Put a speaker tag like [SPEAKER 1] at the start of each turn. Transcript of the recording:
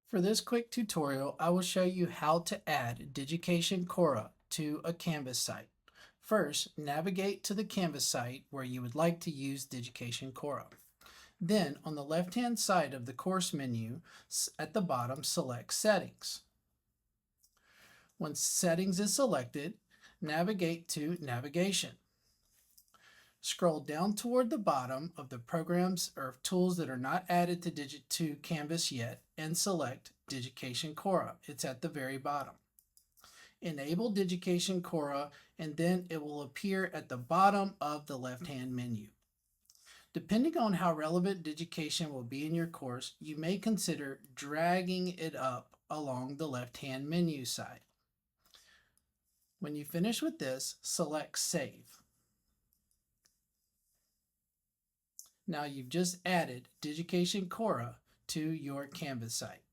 [SPEAKER 1] For this quick tutorial, I will show you how to add Digication Kora to a Canvas site. First, navigate to the Canvas site where you would like to use Digication Kora. Then, on the left-hand side of the course menu, at the bottom, select Settings. Once Settings is selected, navigate to Navigation. Scroll down toward the bottom of the programs or tools that are not added to Canvas yet and select Digication Kora. It's at the very bottom. Enable Digication Kora and then it will appear at the bottom of the left-hand menu. Depending on how relevant Digication will be in your course, you may consider dragging it up along the left-hand menu side. When you finish with this, select Save. Now you've just added Digication Kora to your Canvas site.